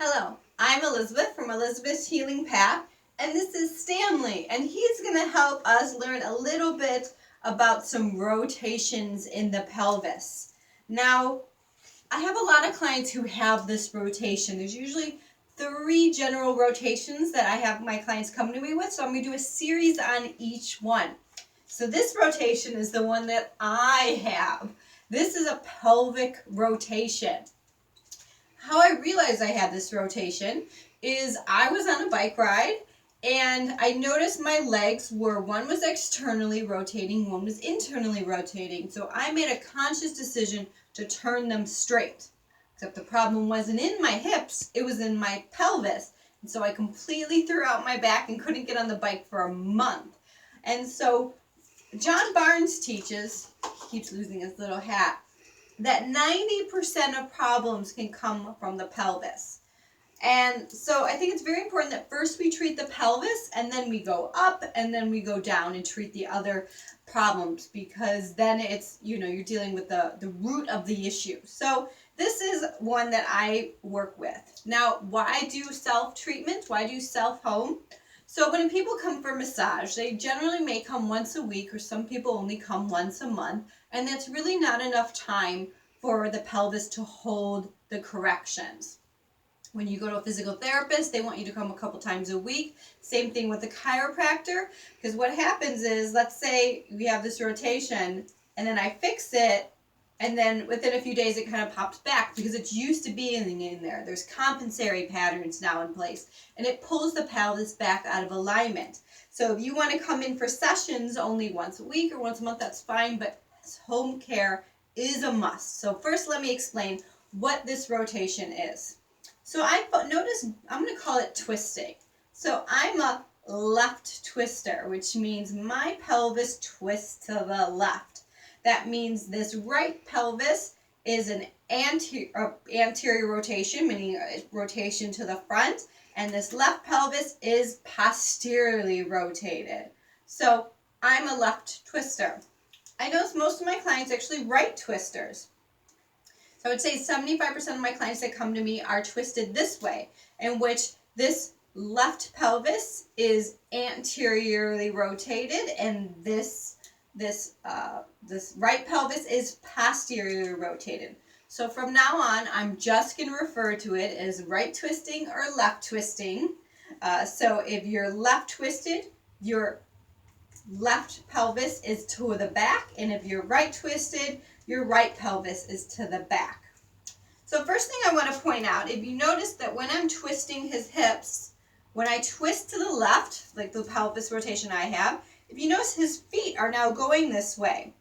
Hello, I'm Elizabeth from Elizabeth's Healing Path, and this is Stanley, and he's going to help us learn a little bit about some rotations in the pelvis. Now, I have a lot of clients who have this rotation. There's usually 3 general rotations that I have my clients come to me with, so I'm going to do a series on each one. So this rotation is the one that I have. This is a pelvic rotation. How I realized I had this rotation is I was on a bike ride and I noticed my legs one was externally rotating, one was internally rotating. So I made a conscious decision to turn them straight. Except the problem wasn't in my hips, it was in my pelvis. And so I completely threw out my back and couldn't get on the bike for a month. And so John Barnes teaches, he keeps losing his little hat, that 90% of problems can come from the pelvis. And so I think it's very important that first we treat the pelvis and then we go up and then we go down and treat the other problems, because then it's, you're dealing with the root of the issue. So this is one that I work with. Now, why do self-treatment? Why do self-home? So when people come for massage, they generally may come once a week, or some people only come once a month, and that's really not enough time for the pelvis to hold the corrections. When you go to a physical therapist, they want you to come a couple times a week. Same thing with a chiropractor, because what happens is, let's say we have this rotation, and then I fix it, and then within a few days it kind of pops back because it's used to being in there. There's compensatory patterns now in place, and it pulls the pelvis back out of alignment. So if you want to come in for sessions only once a week or once a month, that's fine, but home care is a must. So first let me explain what this rotation is. So I notice, I'm going to call it twisting. So I'm a left twister, which means my pelvis twists to the left. That means this right pelvis is an anterior rotation, meaning a rotation to the front, and this left pelvis is posteriorly rotated. So I'm a left twister. I notice most of my clients are actually right twisters. So I would say 75% of my clients that come to me are twisted this way, in which this left pelvis is anteriorly rotated and this right pelvis is posteriorly rotated. So from now on, I'm just going to refer to it as right twisting or left twisting. So if you're left twisted, your left pelvis is to the back, and if you're right twisted, your right pelvis is to the back. So first thing I want to point out, if you notice that when I'm twisting his hips, when I twist to the left, like the pelvis rotation I have, if you notice his feet are now going this way.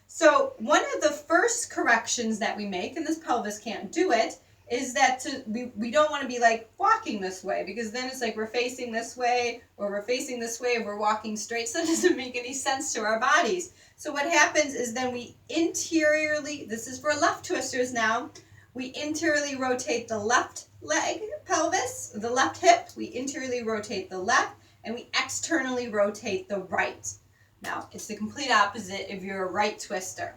So one of the first corrections that we make, and this pelvis can't do it, is that we don't want to be like walking this way, because then it's like we're facing this way or we're facing this way and we're walking straight, so it doesn't make any sense to our bodies. So what happens is then we interiorly, this is for left twisters now, we interiorly rotate the left leg pelvis, the left hip, we interiorly rotate the left, and we externally rotate the right. Now, it's the complete opposite if you're a right twister.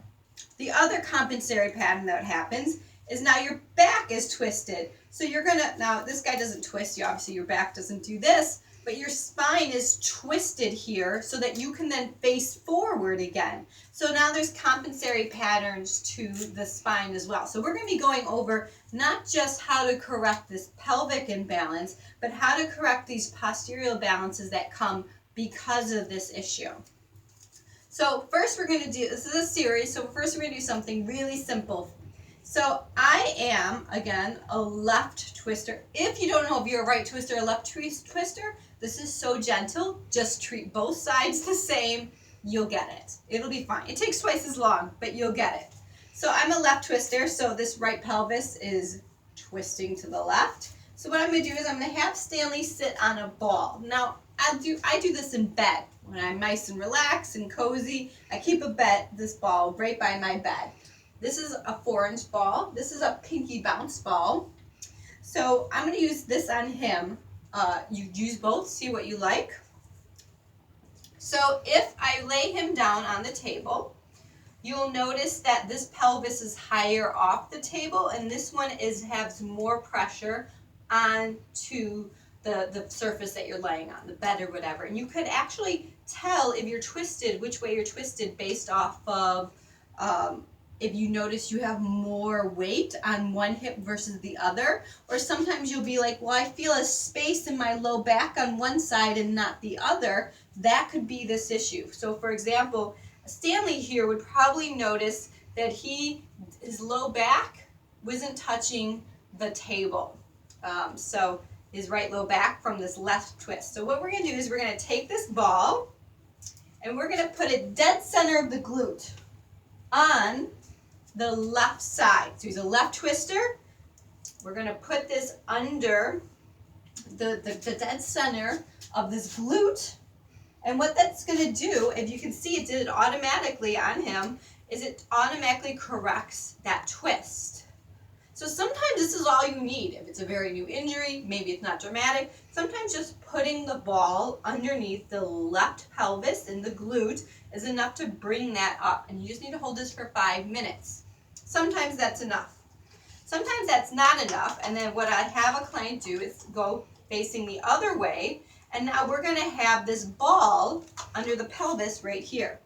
The other compensatory pattern that happens is now your back is twisted. So you're gonna, now this guy doesn't twist you, obviously your back doesn't do this, but your spine is twisted here so that you can then face forward again. So now there's compensatory patterns to the spine as well. So we're gonna be going over not just how to correct this pelvic imbalance, but how to correct these posterior balances that come because of this issue. So first we're gonna do, this is a series, so first we're gonna do something really simple. So I am, again, a left twister. If you don't know if you're a right twister or a left twister, this is so gentle. Just treat both sides the same. You'll get it. It'll be fine. It takes twice as long, but you'll get it. So I'm a left twister, so this right pelvis is twisting to the left. So what I'm going to do is I'm going to have Stanley sit on a ball. Now, I do this in bed. When I'm nice and relaxed and cozy, I keep this ball right by my bed. This is a 4-inch ball. This is a pinky bounce ball. So I'm going to use this on him. You use both, see what you like. So if I lay him down on the table, you'll notice that this pelvis is higher off the table, and this one has more pressure onto the surface that you're laying on, the bed or whatever. And you could actually tell if you're twisted, which way you're twisted based off of if you notice you have more weight on one hip versus the other, or sometimes you'll be like, well, I feel a space in my low back on one side and not the other. That could be this issue. So for example, Stanley here would probably notice that his low back wasn't touching the table. So his right low back from this left twist. So what we're going to do is we're going to take this ball and we're going to put it dead center of the glute on the left side. So he's a left twister. We're going to put this under the dead center of this glute. And what that's going to do, if you can see it did it automatically on him, is it automatically corrects that twist. So sometimes this is all you need. If it's a very new injury, maybe it's not dramatic, sometimes just putting the ball underneath the left pelvis in the glute is enough to bring that up. And you just need to hold this for 5 minutes. Sometimes that's enough. Sometimes that's not enough. And then what I have a client do is go facing the other way. And now we're going to have this ball under the pelvis right here.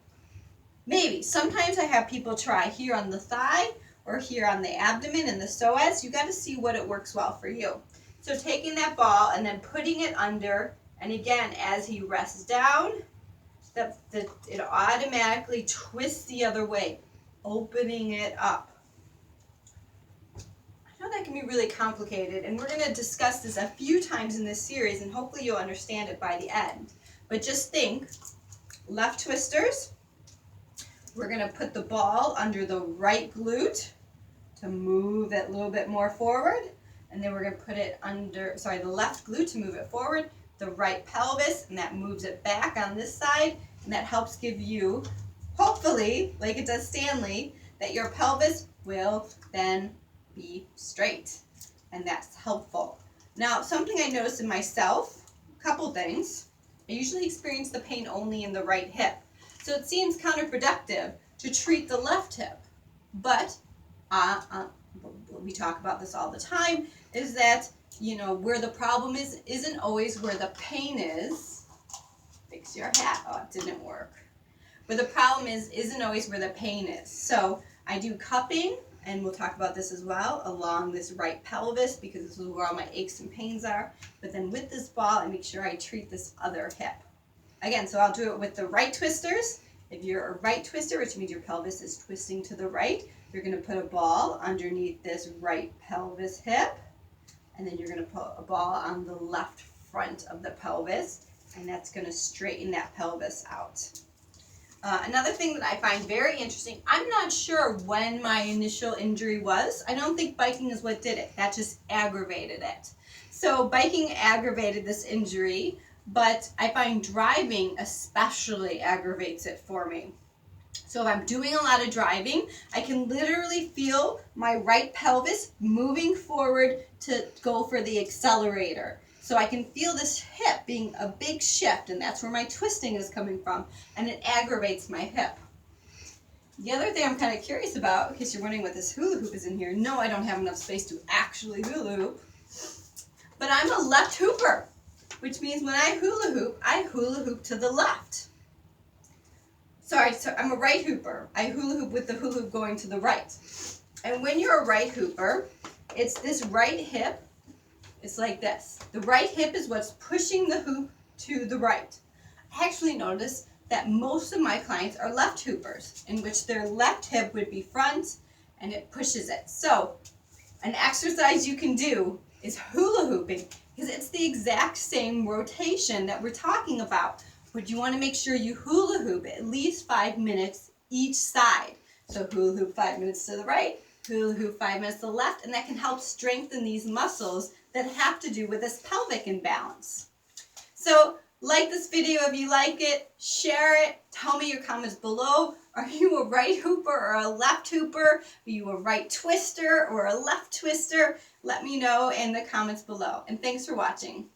Maybe. Sometimes I have people try here on the thigh or here on the abdomen and the psoas. You got to see what it works well for you. So taking that ball and then putting it under, and again, as he rests down, it automatically twists the other way, opening it up. I know that can be really complicated, and we're going to discuss this a few times in this series, and hopefully you'll understand it by the end. But just think, left twisters. We're going to put the ball under the right glute to move it a little bit more forward. And then we're going to put it under, the left glute to move it forward, the right pelvis, and that moves it back on this side. And that helps give you, hopefully, like it does Stanley, that your pelvis will then be straight. And that's helpful. Now, something I noticed in myself, a couple things. I usually experience the pain only in the right hip. So it seems counterproductive to treat the left hip. But we talk about this all the time, is that, where the problem is isn't always where the pain is. Fix your hat. Oh, it didn't work. Where the problem isn't always where the pain is. So I do cupping, and we'll talk about this as well, along this right pelvis, because this is where all my aches and pains are. But then with this ball, I make sure I treat this other hip. Again, so I'll do it with the right twisters. If you're a right twister, which means your pelvis is twisting to the right, you're going to put a ball underneath this right pelvis hip, and then you're going to put a ball on the left front of the pelvis, and that's going to straighten that pelvis out. Another thing that I find very interesting, I'm not sure when my initial injury was. I don't think biking is what did it. That just aggravated it. So biking aggravated this injury, but I find driving especially aggravates it for me. So if I'm doing a lot of driving, I can literally feel my right pelvis moving forward to go for the accelerator. So I can feel this hip being a big shift, and that's where my twisting is coming from, and it aggravates my hip. The other thing I'm kind of curious about, in case you're wondering what this hula hoop is in here, no, I don't have enough space to actually hula hoop, but I'm a left hooper, which means when I hula hoop to the left. So I'm a right hooper. I hula hoop with the hula hoop going to the right. And when you're a right hooper, it's this right hip. It's like this. The right hip is what's pushing the hoop to the right. I actually noticed that most of my clients are left hoopers, in which their left hip would be front and it pushes it. So an exercise you can do is hula hooping, because it's the exact same rotation that we're talking about. But you want to make sure you hula hoop at least 5 minutes each side. So hula hoop 5 minutes to the right, hula hoop 5 minutes to the left, and that can help strengthen these muscles that have to do with this pelvic imbalance. So like this video if you like it, share it, tell me your comments below. Are you a right hooper or a left hooper? Are you a right twister or a left twister? Let me know in the comments below. And thanks for watching.